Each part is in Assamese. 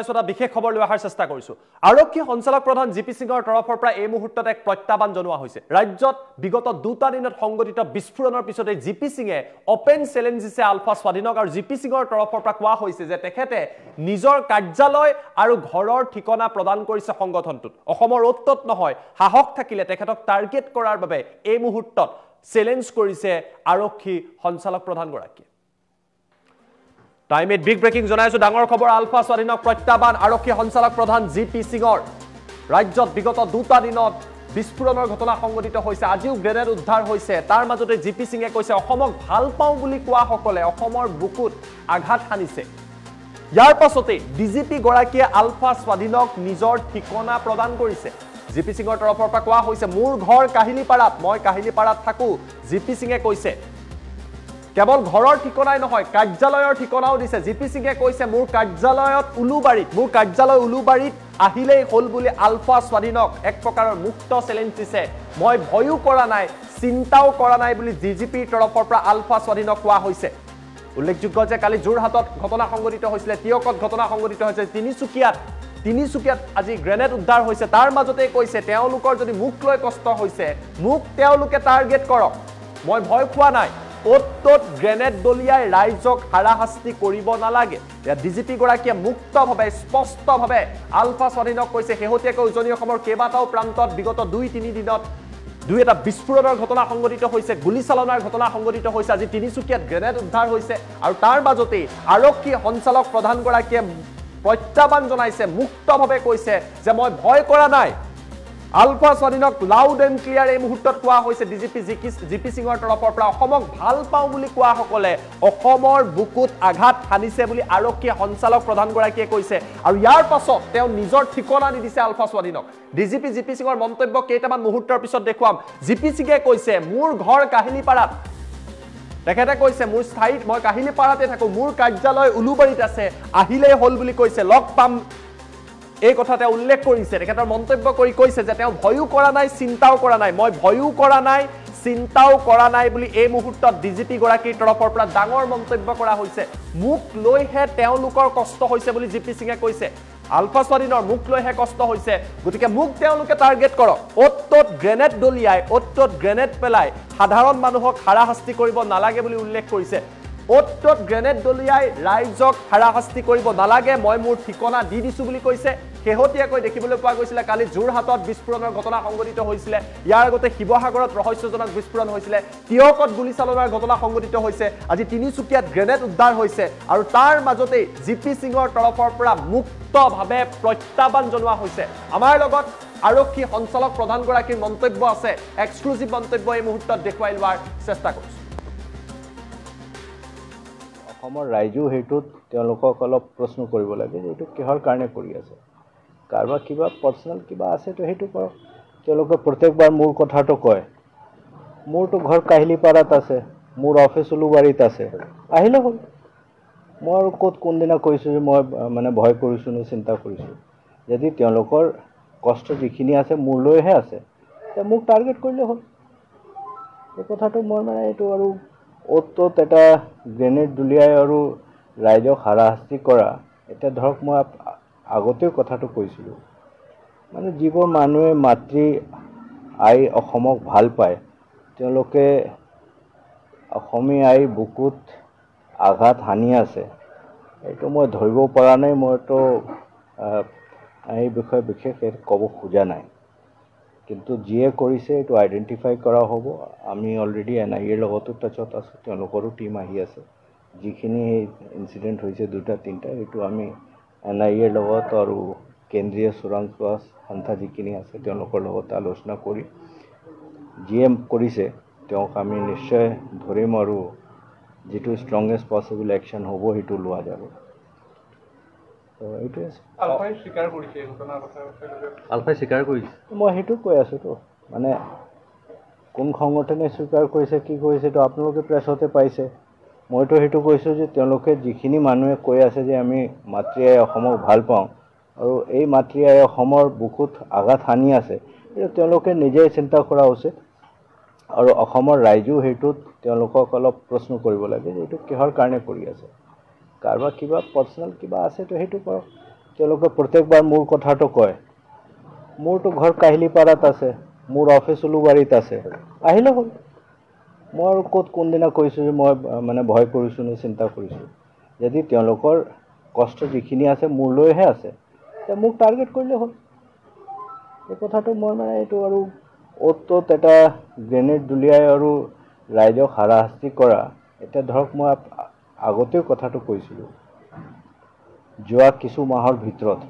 বিশেষ খবৰ লৈ অহাৰ চেষ্টা কৰিছো আৰক্ষী সঞ্চালক প্ৰধান জিপি সিঙৰ তৰফৰ পৰা এই মুহূৰ্তত এক প্ৰত্যাহ্বান জনোৱা হৈছে ৰাজ্যত বিগত দুটা দিনত সংঘটিত বিস্ফোৰণৰ পিছতে জিপি সিঙে ওপেন চ্যালেঞ্জ দিছে আলফা স্বাধীনক আৰু জিপি সিঙৰ তৰফৰ পৰা কোৱা হৈছে যে তেখেতে নিজৰ কাৰ্যালয় আৰু ঘৰৰ ঠিকনা প্ৰদান কৰিছে সংগঠনটোত অসমৰ অত্যত নহয় সাহস থাকিলে তেখেতক টাৰ্গেট কৰাৰ বাবে এই মুহূৰ্তত চ্যালেঞ্জ কৰিছে আৰক্ষী সঞ্চালক প্ৰধান গৰাকী টাইম এট বিগ ব্ৰেকিং জনাইছো ডাঙৰ খবৰ আলফা স্বাধীনক প্ৰত্যাহ্বান আৰক্ষী সঞ্চালক প্ৰধান জিপি সিঙৰ ৰাজ্যত বিগত দুটা দিনত বিস্ফোৰণৰ ঘটনা সংঘটিত হৈছে আজিও গ্ৰেনেড উদ্ধাৰ হৈছে তাৰ মাজতে জিপি সিঙে কৈছে অসমক ভাল পাওঁ বুলি কোৱা সকলে অসমৰ বুকুত আঘাত হানিছে ইয়াৰ পাছতে ডিজিপি গৰাকীয়ে আলফা স্বাধীনক নিজৰ ঠিকনা প্ৰদান কৰিছে জিপি সিঙৰ তৰফৰ পৰা কোৱা হৈছে মোৰ ঘৰ কাহিলিপাৰাত মই কাহিলিপাৰাত থাকো জিপি সিঙে কৈছে কেৱল ঘৰৰ ঠিকনাই নহয় কাৰ্যালয়ৰ ঠিকনাও দিছে জিপি সিঙে কৈছে মোৰ কাৰ্যালয়ত উলুবাৰীত আহিলেই হল বুলি আলফা স্বাধীনক এক প্ৰকাৰৰ মুক্ত চ্যালেঞ্জ দিছে মই ভয়ও কৰা নাই চিন্তাও কৰা নাই বুলি ডিজিপিৰ তৰফৰ পৰা আলফা স্বাধীনক কোৱা হৈছে উল্লেখযোগ্য যে কালি যোৰহাটত ঘটনা সংঘটিত হৈছিল তিয়কত ঘটনা সংঘটিত হৈছে তিনিচুকীয়াত আজি গ্ৰেনেড উদ্ধাৰ হৈছে তাৰ মাজতে কৈছে তেওঁলোকৰ যদি মুখ লৈ কষ্ট হৈছে মুখ তেওঁলোকে টাৰ্গেট কৰক মই ভয় খোৱা নাই অত্যত গ্ৰেনেড দলিয়াই ৰাইজক হাৰাশাস্তি কৰিব নালাগে ডিজিপি গৰাকীয়ে মুক্তভাৱে স্পষ্টভাৱে আলফা স্বাধীনক কৈছে শেহতীয়াকৈ উজনি অসমৰ কেইবাটাও প্ৰান্তত বিগত 2-3 দিনত এটা বিস্ফোৰণৰ ঘটনা সংঘটিত হৈছে গুলীচালনাৰ ঘটনা সংঘটিত হৈছে আজি তিনিচুকীয়াত গ্ৰেনেড উদ্ধাৰ হৈছে আৰু তাৰ মাজতে আৰক্ষী সঞ্চালক প্ৰধান গৰাকীয়ে প্ৰত্যাহ্বান জনাইছে মুক্তভাৱে কৈছে যে মই ভয় কৰা নাই আলফা স্বাধীনক লাউড এণ্ড ক্লিয়াৰ এই মুহূৰ্তত কোৱা হৈছে জিপি সিঙৰ তৰফৰ পৰা অসমক ভাল পাওঁ বুলি কোৱা সকলে অসমৰ বুকুত আঘাত হানিছে বুলি আৰক্ষী সঞ্চালক প্ৰধান গৰাকীয়ে কৈছে আৰু ইয়াৰ পাছত তেওঁ নিজৰ ঠিকনা নিদিছে আলফা স্বাধীনক জিপি সিঙৰ মন্তব্য কেইটামান মুহূৰ্তৰ পিছত দেখুৱাম জিপি সিঙে কৈছে মোৰ ঘৰ কাহিলিপাৰাত তেখেতে কৈছে মোৰ স্থায়ীত মই কাহিলিপাৰাতে থাকো মোৰ কাৰ্যালয় উলুবাৰীত আছে আহিলেই হল বুলি কৈছে লগ পাম এই কথাতে উল্লেখ কৰিছে তেখেতৰ মন্তব্য কৰি কৈছে যে তেওঁ ভয়ও কৰা নাই চিন্তাও কৰা নাই মই ভয়ও কৰা নাই চিন্তাও কৰা নাই বুলি এই মুহূৰ্তত ডিজিপি গৰাকীৰ তৰফৰ পৰা ডাঙৰ মন্তব্য কৰা হৈছে মুখ লৈহে তেওঁলোকৰ কষ্ট হৈছে বুলি জিপি সিঙে কৈছে আলফা স্বাধীনৰ মুখ লৈহে কষ্ট হৈছে গতিকে মুখ তেওঁলোকে টাৰ্গেট কৰক অত্যত গ্ৰেনেড দলিয়াই অত্যত গ্ৰেনেড পেলাই সাধাৰণ মানুহক হাৰাশাস্তি কৰিব নালাগে বুলি উল্লেখ কৰিছে অত্যত গ্ৰেনেড দলিয়াই ৰাইজক হাৰাশাস্তি কৰিব নালাগে মই মোৰ ঠিকনা দি দিছো বুলি কৈছে শেহতীয়াকৈ দেখিবলৈ পোৱা গৈছিল কালি যোৰহাটত বিস্ফোৰণৰ ঘটনা সংঘটিত হৈছিল ইয়াৰ আগতে শিৱসাগৰত ৰহস্যজনক বিস্ফোৰণ হৈছিল তিয়কত গুলীচালনাৰ ঘটনা সংঘটিত হৈছে আজি তিনিচুকীয়াত গ্ৰেনেড উদ্ধাৰ হৈছে আৰু তাৰ মাজতে জিপি সিঙৰ তৰফৰ পৰা মুক্তভাৱে প্ৰত্যাহ্বান জনোৱা হৈছে আমাৰ লগত আৰক্ষী সঞ্চালক প্ৰধান গৰাকীৰ মন্তব্য আছে এক্সক্লুসিভ মন্তব্য এই মুহূৰ্তত দেখুৱাই লোৱাৰ চেষ্টা কৰিছো অসমৰ ৰাইজেও হেতুত তেওঁলোকক অলপ প্ৰশ্ন কৰিব লাগে যে এইটো কিহৰ কাৰণে কৰি আছে কাৰোবাৰ কিবা পাৰ্সোনাল কিবা আছে তো হেতু কৰক তেওঁলোকে প্ৰত্যেকবাৰ মোৰ কথাটো কয় মোৰটো ঘৰ কাহিলিপাৰাত আছে মোৰ অফিস উলুবাৰীত আছে আহিলে হ'ল মই আৰু ক'ত কোনদিনা কৈছো যে মই মানে ভয় কৰিছো নে চিন্তা কৰিছো যদি তেওঁলোকৰ কষ্ট যিখিনি আছে মোৰ লৈহে আছে তে মোক টাৰ্গেট কৰিলে হ'ল এই কথাটো মই মানে এইটো আৰু অত্যত এটা গ্ৰেনেড দলিয়াই আৰু ৰাইজক হাৰাশাস্তি কৰা এটা ধৰক মই আগতেও কথাটো কৈছিলোঁ মানে যিবোৰ মানুহে মাতৃ আই অসমক ভাল পায় তেওঁলোকে অসমীয়া আই বুকুত আঘাত হানি আছে এইটো মই ধৰিব পৰা নাই মইতো এই বিষয়ে বিশেষ ক'ব খোজা নাই কিন্তু যিয়ে কৰিছে এইটো আইডেন্টিফাই কৰা হ'ব আমি অলৰেডি এনআইএৰ লগতো টাচত আছোঁ তেওঁলোকৰো টিম আহি আছে যিখিনি ইনসিডেন্ট হৈছে দুটা তিনিটা এইটো আমি এনআইএৰ লগত আৰু কেন্দ্ৰীয় চোৰাং চোৱা সংস্থা যিখিনি আছে তেওঁলোকৰ লগত আলোচনা কৰি যিয়ে কৰিছে তেওঁক আমি নিশ্চয় ধৰিম আৰু যেটো ষ্ট্ৰংগেষ্ট পসিবল একশন হ'ব হেতু লোৱা যাব এইটো আলফাই স্বীকাৰ কৰিছে ঘটনাৰ কথা আলফাই স্বীকাৰ কৰিছে মই হেতু কৈ আছো তো মানে কোন সংগঠনে স্বীকাৰ কৰিছে কি কৰিছে তো আপোনালোকে প্ৰেছতে পাইছে মইতো হেতু কৈছো যে তেওঁলোকে যিখিনি মানুহে কৈ আছে যে আমি মাতৃ আই অসমক ভাল পাওঁ আৰু এই মাতৃ আই অসমৰ বুকুত আঘাত হানি আছে এইটো তেওঁলোকে নিজে চিন্তা কৰা উচিত আৰু অসমৰ ৰাইজেও হেতুত তেওঁলোকক অলপ প্ৰশ্ন কৰিব লাগে যে এইটো কিহৰ কাৰণে কৰি আছে কাৰোবাৰ কিবা পাৰ্সোনাল কিবা আছে তো হেতু কৰক তেওঁলোকে প্ৰত্যেকবাৰ মোৰ কথাটো কয়, মোৰতো ঘৰ কাহিলীপাৰাত আছে, মোৰ অফিচ উলুবাৰীত আছে, আহিলে হ'ল। মই আৰু ক'ত কোনদিনা কৈছোঁ যে মই মানে ভয় কৰিছোঁ নে চিন্তা কৰিছোঁ। যদি তেওঁলোকৰ কষ্ট যিখিনি আছে মোৰলৈহে আছে, তে মোক টাৰ্গেট কৰিলে হ'ল। এই কথাটো মই মানে এইটো আৰু অ'ত ত'ত এটা গ্ৰেনেড দলিয়াই আৰু ৰাইজক হাৰাশাস্তি কৰা, এতিয়া ধৰক মই আগতেও কথাটো কৈছিলোঁ, যোৱা কিছু মাহৰ ভিতৰত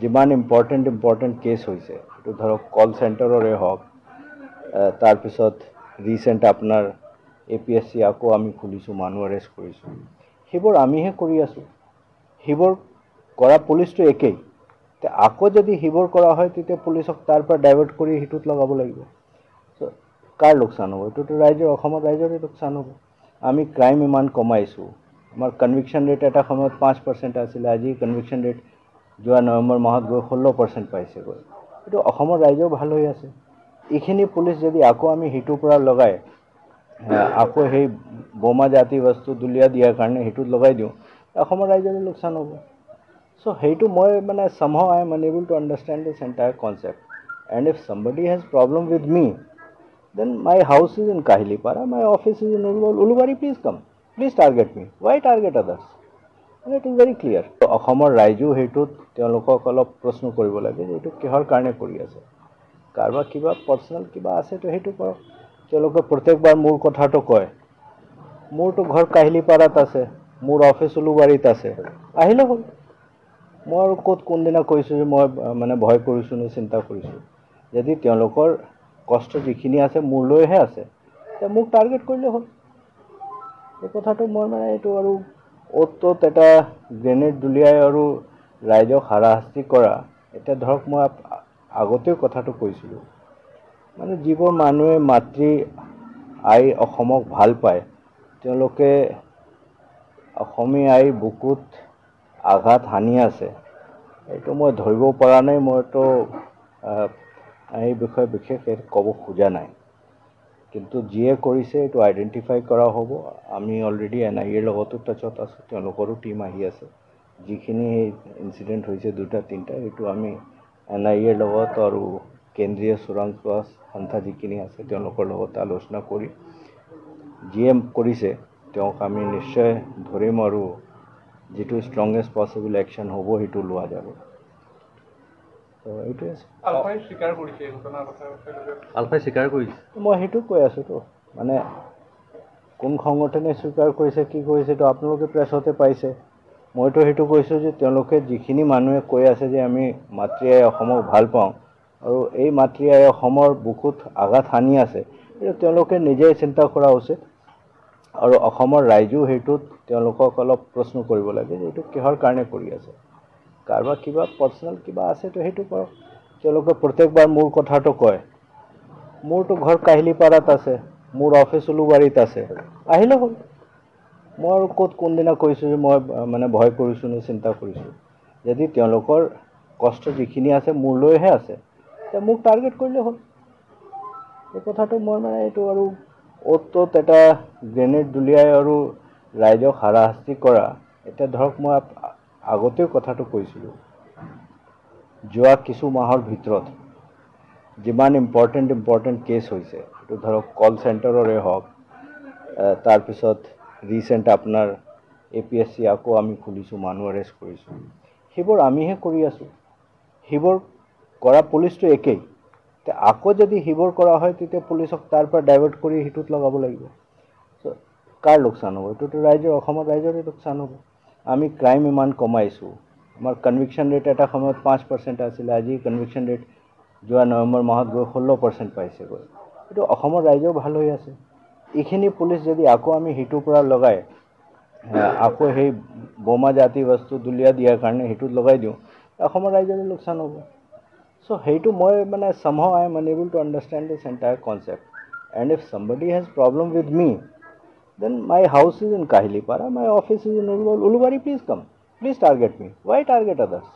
যিমান ইম্পৰ্টেণ্ট কেছ হৈছে, এইটো ধৰক কল চেণ্টাৰৰে হওক, তাৰপিছত ৰিচেণ্ট আপোনাৰ APSC আকৌ আমি খুলিছোঁ, মানুহ এৰেষ্ট কৰিছোঁ, সেইবোৰ আমিহে কৰি আছোঁ। সেইবোৰ কৰা পুলিচটো একেই। আকৌ যদি সেইবোৰ কৰা হয়, তেতিয়া পুলিচক তাৰ পৰা ডাইভাৰ্ট কৰি সিটোত লগাব লাগিব। চ' কাৰ লোকচান হ'ব? এইটোতো ৰাইজৰ, অসমৰ ৰাইজৰে লোকচান হ'ব। আমি ক্ৰাইম ইমান কমাইছোঁ, আমাৰ কনভিকশ্যন ৰেট এটা সময়ত 5% আছিলে, আজি কনভিকশ্যন ৰেট যোৱা নৱেম্বৰ মাহত গৈ 16% পাইছেগৈ। এইটো অসমৰ ৰাইজেও ভাল হৈ আছে। এইখিনি পুলিচ যদি আকৌ আমি সিটোৰ পৰা লগাই আকৌ সেই বোমা জাতি বস্তু দলিয়াই দিয়াৰ কাৰণে সেইটোত লগাই দিওঁ, অসমৰ ৰাইজৰে লোকচান হ'ব। চ' সেইটো মই মানে somehow I am unable to understand this entire concept. And if somebody has problem with me, then my house is in Kahilipara, my office is in Ulubari, please come. Please target me. Why target others? And it is very clear. অসমৰ ৰাইজেও সেইটোত তেওঁলোকক অলপ প্ৰশ্ন কৰিব লাগে যে এইটো কিহৰ কাৰণে কৰি আছে। কাৰোবাৰ কিবা পাৰ্চনেল কিবা আছে তো সেইটো কৰক। তেওঁলোকে প্ৰত্যেকবাৰ মোৰ কথাটো কয়, মোৰতো ঘৰ কাহিলীপাৰাত আছে, মোৰ অফিচ উলুবাৰীত আছে, আহিলে হ'ল। মই আৰু ক'ত কোনদিনা কৈছোঁ যে মই মানে ভয় কৰিছোঁ নে চিন্তা কৰিছোঁ। যদি তেওঁলোকৰ কষ্ট যিখিনি আছে মোৰলৈহে আছে, তে মোক টাৰ্গেট কৰিলে হ'ল। এই কথাটো মই মানে এইটো আৰু অ'ত ত'ত এটা গ্ৰেনেড দলিয়াই আৰু ৰাইজক হাৰাশাস্তি কৰা, এতিয়া ধৰক মই আগতেও কথাটো কৈছিলোঁ, মানে যিবোৰ মানুহে মাতৃ আই অসমক ভাল পায়, তেওঁলোকে অসমীয়া আইৰ বুকুত আঘাত হানি আছে, এইটো মই ধৰিব পৰা নাই। মইতো এই বিষয়ে বিশেষ ক'ব খোজা নাই, কিন্তু যিয়ে কৰিছে এইটো আইডেণ্টিফাই কৰা হ'ব। আমি অলৰেডি NIAৰ লগতো টাচত আছোঁ, তেওঁলোকৰো টীম আহি আছে। যিখিনি ইনচিডেণ্ট হৈছে 2-3টা, এইটো আমি NIAৰ লগত আৰু কেন্দ্ৰীয় চোৰাং সন্থা যিখিনি আছে তেওঁলোকৰ লগত আলোচনা কৰি যিয়ে কৰিছে তেওঁক আমি নিশ্চয় ধৰিম আৰু যিটো ষ্ট্ৰংগেষ্ট পচিবল একশ্যন হ'ব সেইটো লোৱা যাব। এইটোৱে আলফাই স্বীকাৰ কৰিছে এই ঘটনাৰ কথা। আলফাই স্বীকাৰ কৰিছে, মই সেইটো কৈ আছোঁতো, মানে কোন সংগঠনে স্বীকাৰ কৰিছে কি কৰিছে তো আপোনালোকে প্ৰেছতে পাইছে। মইতো সেইটো কৈছোঁ যে তেওঁলোকে যিখিনি মানুহে কৈ আছে যে আমি মাতৃ আই অসমক ভাল পাওঁ আৰু এই মাতৃ আই অসমৰ বুকুত আঘাত হানি আছে, এইটো তেওঁলোকে নিজেই চিন্তা কৰা উচিত। আৰু অসমৰ ৰাইজেও সেইটোত তেওঁলোকক অলপ প্ৰশ্ন কৰিব লাগে যে এইটো কিহৰ কাৰণে কৰি আছে। কাৰোবাৰ কিবা পাৰ্চনেল কিবা আছে তো সেইটো কৰক। তেওঁলোকে প্ৰত্যেকবাৰ মোৰ কথাটো কয়, মোৰতো ঘৰ কাহিলীপাৰাত আছে, মোৰ অফিচ উলুবাৰীত আছে, আহিলে হ'ল। মই আৰু ক'ত কোনদিনা কৈছোঁ যে মই মানে ভয় কৰিছোঁ নে চিন্তা কৰিছোঁ। যদি তেওঁলোকৰ কষ্ট যিখিনি আছে মোৰলৈহে আছে, তে মোক টাৰ্গেট কৰিলে হ'ল। এই কথাটো মই মানে এইটো আৰু অ'ত ত'ত এটা গ্ৰেনেড দলিয়াই আৰু ৰাইজক হাৰাশাস্তি কৰা, এতিয়া ধৰক মই আগতেও কথাটো কৈছিলোঁ, যোৱা কিছু মাহৰ ভিতৰত যিমান ইম্পৰ্টেণ্ট কেছ হৈছে, এইটো ধৰক কল চেণ্টাৰৰে হওক, তাৰপিছত ৰিচেণ্ট আপোনাৰ APSC আকৌ আমি খুলিছোঁ, মানুহ এৰেষ্ট কৰিছোঁ, সেইবোৰ আমিহে কৰি আছোঁ। সেইবোৰ কৰা পুলিচটো একেই। আকৌ যদি সেইবোৰ কৰা হয়, তেতিয়া পুলিচক তাৰ পৰা ডাইভাৰ্ট কৰি সিটোত লগাব লাগিব। চ' কাৰ লোকচান হ'ব? এইটোতো ৰাইজৰ, অসমৰ ৰাইজৰে লোকচান হ'ব। আমি ক্ৰাইম ইমান কমাইছোঁ, আমাৰ কনভিকশ্যন ৰেট এটা সময়ত 5% আছিলে, আজি কনভিকশ্যন ৰেট যোৱা নৱেম্বৰ মাহত গৈ 16% পাইছেগৈ। এইটো অসমৰ ৰাইজেও ভাল হৈ আছে। এইখিনি পুলিচ যদি আকৌ আমি সিটোৰ পৰা লগাই আকৌ সেই বোমা জাতি বস্তু দলিয়াই দিয়াৰ কাৰণে সেইটোত লগাই দিওঁ, অসমৰ ৰাইজৰে লোকচান হ'ব। চ' সেইটো মই মানে somehow I am unable to understand this entire concept. And if somebody has problem with me, then my house is in Kahilipara, my office is in Ulubari, please come. Please target me. Why target others?